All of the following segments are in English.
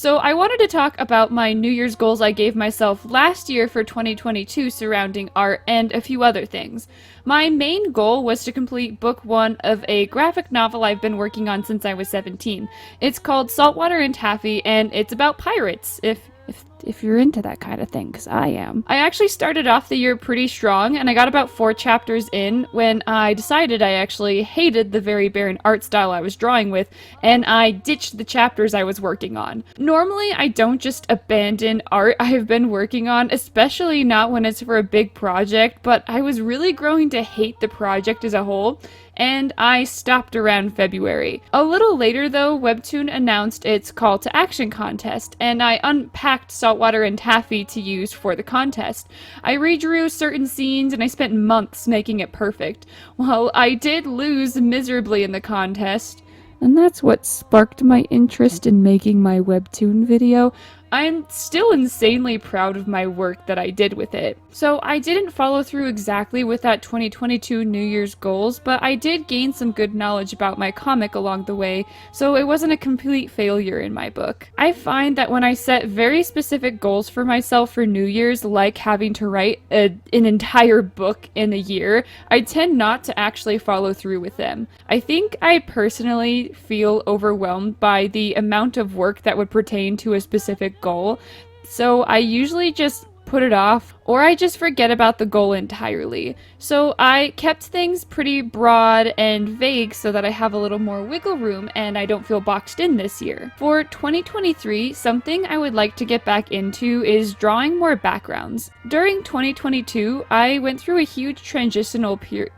So I wanted to talk about my New Year's goals I gave myself last year for 2022 surrounding art and a few other things. My main goal was to complete book 1 of a graphic novel I've been working on since I was 17. It's called Saltwater and Taffy, and it's about pirates, if you're into that kind of thing, because I am. I actually started off the year pretty strong, and I got about 4 chapters in when I decided I actually hated the very barren art style I was drawing with, and I ditched the chapters I was working on. Normally, I don't just abandon art I have been working on, especially not when it's for a big project, but I was really growing to hate the project as a whole, and I stopped around February. A little later though, Webtoon announced its call to action contest, and I unpacked Saltwater and Taffy to use for the contest. I redrew certain scenes and I spent months making it perfect. Well, I did lose miserably in the contest, and that's what sparked my interest in making my Webtoon video. I'm still insanely proud of my work that I did with it. So I didn't follow through exactly with that 2022 New Year's goals, but I did gain some good knowledge about my comic along the way, so it wasn't a complete failure in my book. I find that when I set very specific goals for myself for New Year's, like having to write an entire book in a year, I tend not to actually follow through with them. I think I personally feel overwhelmed by the amount of work that would pertain to a specific goal, so I usually just put it off, or I just forget about the goal entirely. So I kept things pretty broad and vague so that I have a little more wiggle room and I don't feel boxed in this year. For 2023, something I would like to get back into is drawing more backgrounds. During 2022, I went through a huge transitional period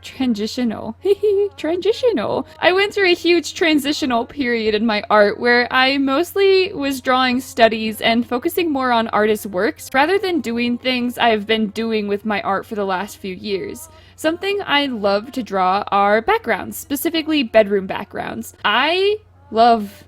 in my art where I mostly was drawing studies and focusing more on artist works rather than doing things I've been doing with my art for the last few years. Something I love to draw are backgrounds, specifically bedroom backgrounds. I love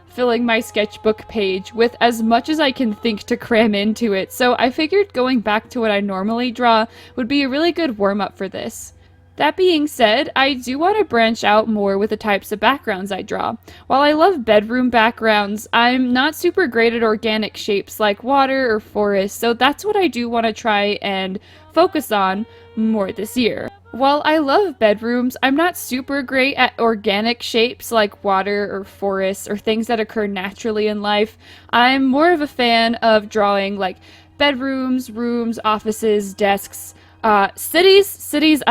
filling my sketchbook page with as much as I can think to cram into it, so I figured going back to what I normally draw would be a really good warm-up for this. That being said, I do want to branch out more with the types of backgrounds I draw. While I love bedroom backgrounds, I'm not super great at organic shapes like water or forest, so that's what I do want to try and focus on more this year. While I love bedrooms, I'm not super great at organic shapes like water or forests or things that occur naturally in life. I'm more of a fan of drawing like bedrooms, rooms, offices, desks. Cities,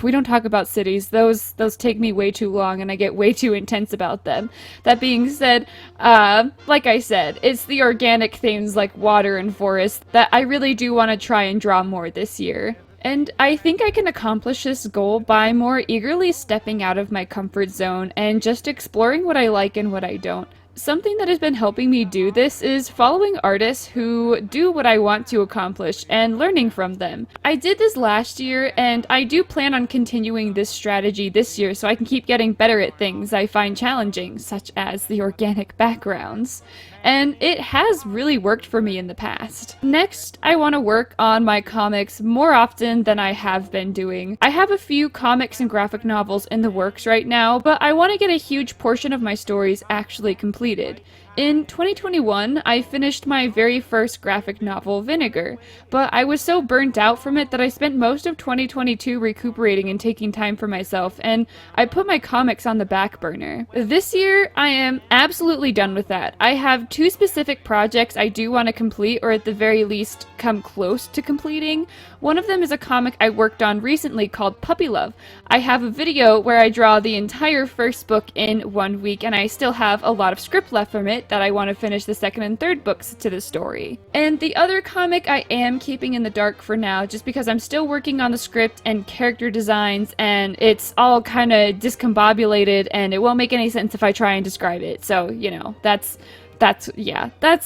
we don't talk about cities. Those take me way too long and I get way too intense about them. That being said, like I said, it's the organic things like water and forest that I really do want to try and draw more this year. And I think I can accomplish this goal by more eagerly stepping out of my comfort zone and just exploring what I like and what I don't. Something that has been helping me do this is following artists who do what I want to accomplish and learning from them. I did this last year and I do plan on continuing this strategy this year so I can keep getting better at things I find challenging, such as the organic backgrounds. And it has really worked for me in the past. Next, I want to work on my comics more often than I have been doing. I have a few comics and graphic novels in the works right now, but I want to get a huge portion of my stories actually completed. In 2021, I finished my very first graphic novel, Vinegar, but I was so burnt out from it that I spent most of 2022 recuperating and taking time for myself, and I put my comics on the back burner. This year, I am absolutely done with that. I have 2 specific projects I do want to complete, or at the very least, come close to completing. One of them is a comic I worked on recently called Puppy Love. I have a video where I draw the entire first book in 1 week, and I still have a lot of script left from it that I want to finish the second and third books to the story. And the other comic I am keeping in the dark for now, just because I'm still working on the script and character designs, and it's all kind of discombobulated, and it won't make any sense if I try and describe it. So, you know, that's That's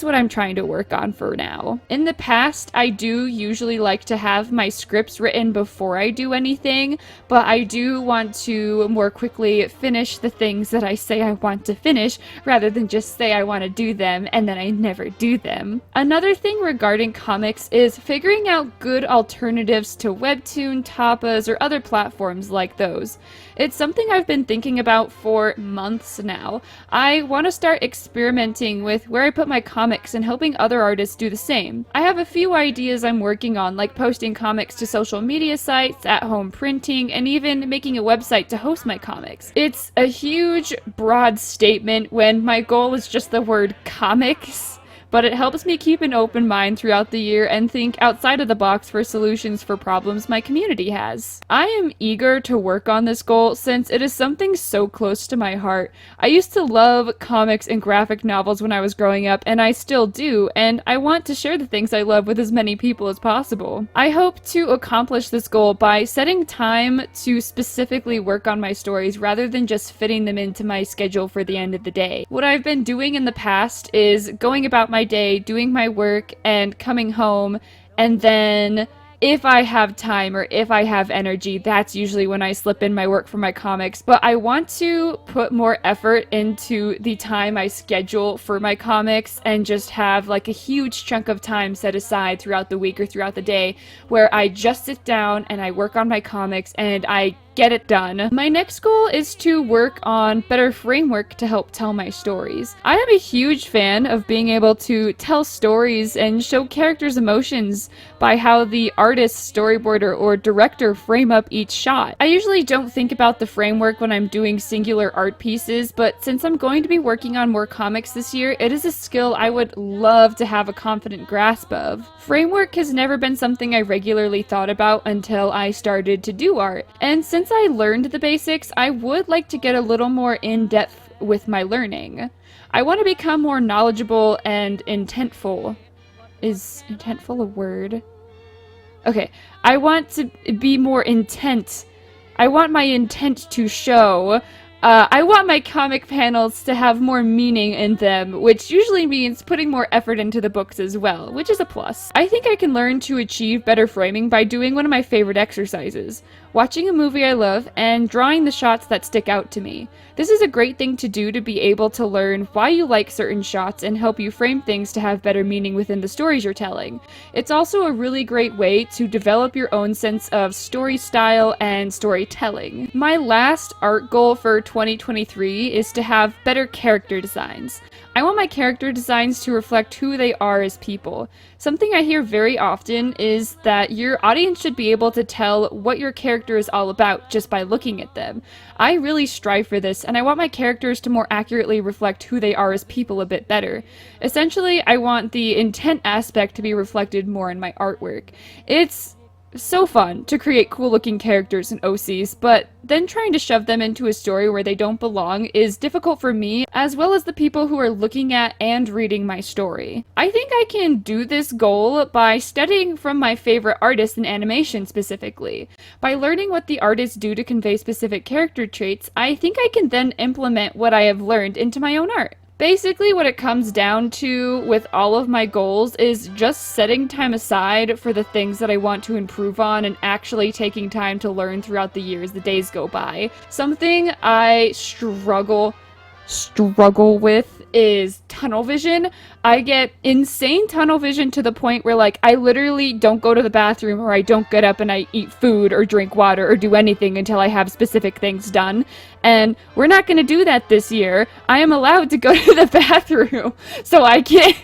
what I'm trying to work on for now. In the past, I do usually like to have my scripts written before I do anything, but I do want to more quickly finish the things that I say I want to finish rather than just say I want to do them and then I never do them. Another thing regarding comics is figuring out good alternatives to Webtoon, Tapas, or other platforms like those. It's something I've been thinking about for months now. I want to start experimenting with where I put my comics and helping other artists do the same. I have a few ideas I'm working on, like posting comics to social media sites, at-home printing, and even making a website to host my comics. It's a huge, broad statement when my goal is just the word comics, but it helps me keep an open mind throughout the year and think outside of the box for solutions for problems my community has. I am eager to work on this goal since it is something so close to my heart. I used to love comics and graphic novels when I was growing up, and I still do, and I want to share the things I love with as many people as possible. I hope to accomplish this goal by setting time to specifically work on my stories rather than just fitting them into my schedule for the end of the day. What I've been doing in the past is going about my day, doing my work, and coming home, and then if I have time or if I have energy, that's usually when I slip in my work for my comics. But I want to put more effort into the time I schedule for my comics and just have like a huge chunk of time set aside throughout the week or throughout the day where I just sit down and I work on my comics and I get it done. My next goal is to work on better framework to help tell my stories. I am a huge fan of being able to tell stories and show characters' emotions by how the artist, storyboarder, or director frame up each shot. I usually don't think about the framework when I'm doing singular art pieces, but since I'm going to be working on more comics this year, it is a skill I would love to have a confident grasp of. Framework has never been something I regularly thought about until I started to do art, and since I learned the basics, I would like to get a little more in-depth with my learning. I want to become more knowledgeable and intentful. Is intentful a word? Okay, I want to be more intent. I want my intent to show. I want my comic panels to have more meaning in them, which usually means putting more effort into the books as well, which is a plus. I think I can learn to achieve better framing by doing one of my favorite exercises, watching a movie I love and drawing the shots that stick out to me. This is a great thing to do to be able to learn why you like certain shots and help you frame things to have better meaning within the stories you're telling. It's also a really great way to develop your own sense of story style and storytelling. My last art goal for 2023 is to have better character designs. I want my character designs to reflect who they are as people. Something I hear very often is that your audience should be able to tell what your character is all about just by looking at them. I really strive for this, and I want my characters to more accurately reflect who they are as people a bit better. Essentially, I want the intent aspect to be reflected more in my artwork. It's so fun to create cool looking characters and OCs, but then trying to shove them into a story where they don't belong is difficult for me, as well as the people who are looking at and reading my story. I think I can do this goal by studying from my favorite artists in animation specifically. By learning what the artists do to convey specific character traits, I think I can then implement what I have learned into my own art. Basically, what it comes down to with all of my goals is just setting time aside for the things that I want to improve on and actually taking time to learn throughout the year as the days go by. Something I struggle with is tunnel vision. I get insane tunnel vision to the point where, like, I literally don't go to the bathroom or I don't get up and I eat food or drink water or do anything until I have specific things done. And we're not going to do that this year. I am allowed to go to the bathroom, so I can't.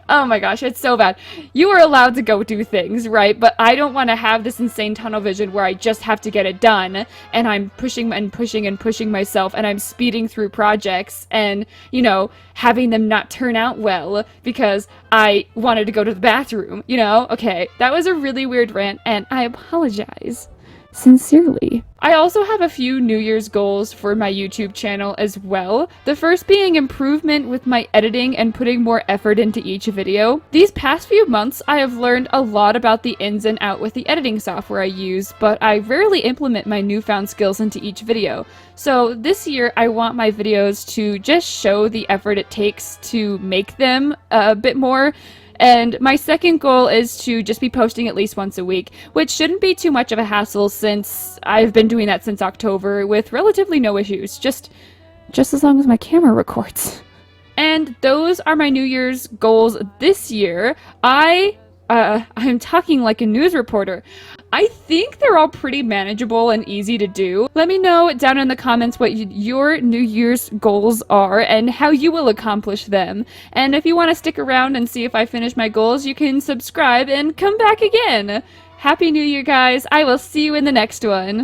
Oh my gosh, it's so bad. You are allowed to go do things, right? But I don't want to have this insane tunnel vision where I just have to get it done, and I'm pushing and pushing and pushing myself, and I'm speeding through projects and, you know, having them not turn out well because I wanted to go to the bathroom, you know? Okay, that was a really weird rant, and I apologize. Sincerely. I also have a few New Year's goals for my YouTube channel as well. The first being improvement with my editing and putting more effort into each video. These past few months, I have learned a lot about the ins and out with the editing software I use, but I rarely implement my newfound skills into each video. So this year, I want my videos to just show the effort it takes to make them a bit more. And my second goal is to just be posting at least once a week, which shouldn't be too much of a hassle since I've been doing that since October with relatively no issues, just as long as my camera records. And those are my New Year's goals this year. I'm talking like a news reporter. I think they're all pretty manageable and easy to do. Let me know down in the comments what your New Year's goals are and how you will accomplish them. And if you want to stick around and see if I finish my goals, you can subscribe and come back again. Happy New Year, guys. I will see you in the next one.